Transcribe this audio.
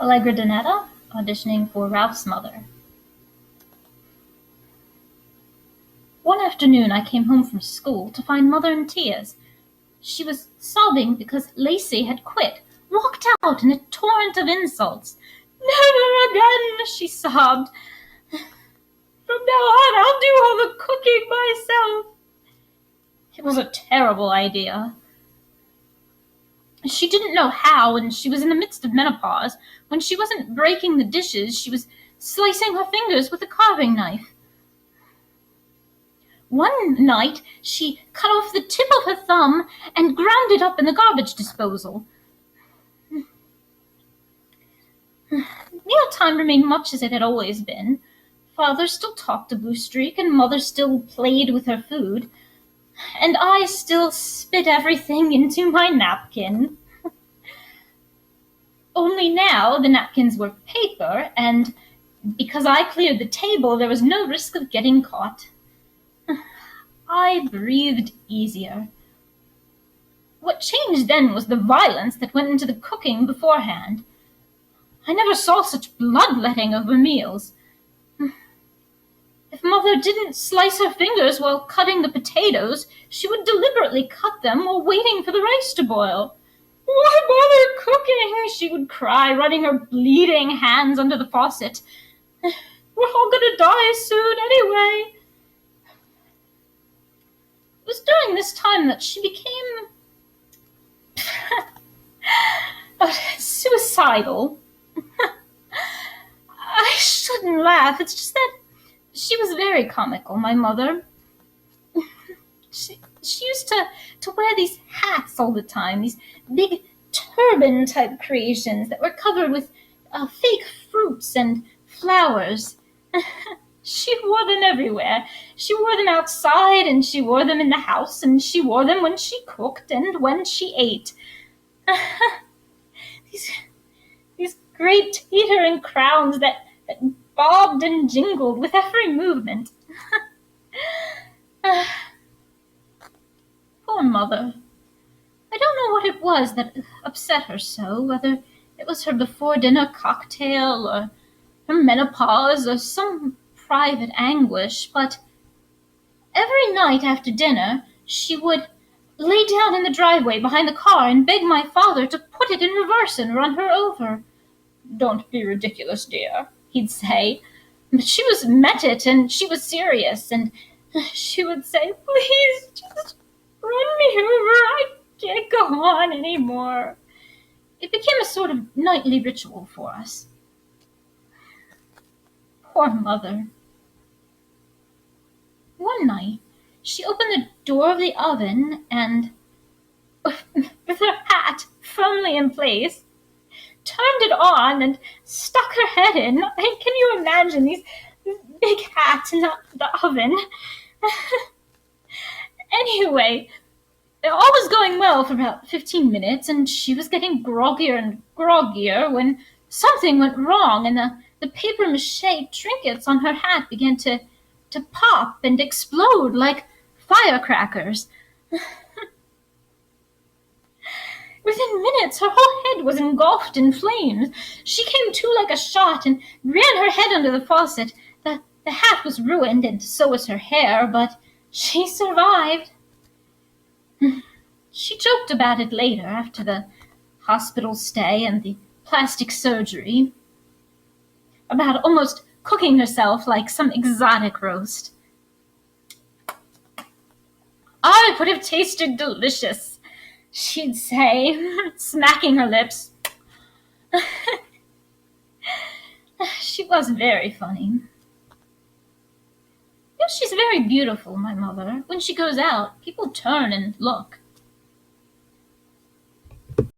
Allegra auditioning for Ralph's mother. One afternoon I came home from school to find Mother in tears. She was sobbing because Lacey had quit, walked out in a torrent of insults. "Never again," she sobbed. "From now on I'll do all the cooking myself." It was a terrible idea. She didn't know how, and she was in the midst of menopause. When she wasn't breaking the dishes, she was slicing her fingers with a carving knife. One night she cut off the tip of her thumb and ground it up in the garbage disposal. Mealtime remained much as it had always been. Father still talked to Blue Streak, and Mother still played with her food, and I still spit everything into my napkin. Only now the napkins were paper, and because I cleared the table, there was no risk of getting caught. I breathed easier. What changed then was the violence that went into the cooking beforehand. I never saw such bloodletting over meals. If Mother didn't slice her fingers while cutting the potatoes, she would deliberately cut them while waiting for the rice to boil. "Why bother cooking?" she would cry, running her bleeding hands under the faucet. "We're all gonna die soon anyway." It was during this time that she became suicidal. I shouldn't laugh. It's just that she was very comical, my mother. She used to wear these hats all the time, these big turban-type creations that were covered with fake fruits and flowers. She wore them everywhere. She wore them outside, and she wore them in the house, and she wore them when she cooked and when she ate. These great teetering crowns that bobbed and jingled with every movement. Poor Mother. I don't know what it was that upset her so, whether it was her before-dinner cocktail or her menopause or some private anguish, but every night after dinner she would lay down in the driveway behind the car and beg my father to put it in reverse and run her over. "Don't be ridiculous, dear," he'd say. But she meant it, and she was serious, and she would say, "Please, just run me over. I can't go on anymore." It became a sort of nightly ritual for us. Poor Mother. One night, she opened the door of the oven and, with her hat firmly in place, turned it on and stuck her head in. Can you imagine these big hats in the oven? Anyway, all was going well for about 15 minutes, and she was getting groggier and groggier when something went wrong, and the papier-mâché trinkets on her hat began to pop and explode like firecrackers. Within minutes, her whole head was engulfed in flames. She came to like a shot and ran her head under the faucet. The hat was ruined, and so was her hair, but she survived. She joked about it later, after the hospital stay and the plastic surgery, about almost cooking herself like some exotic roast. "I would have tasted delicious," she'd say, smacking her lips. She was very funny. She's very beautiful, my mother. When she goes out, people turn and look.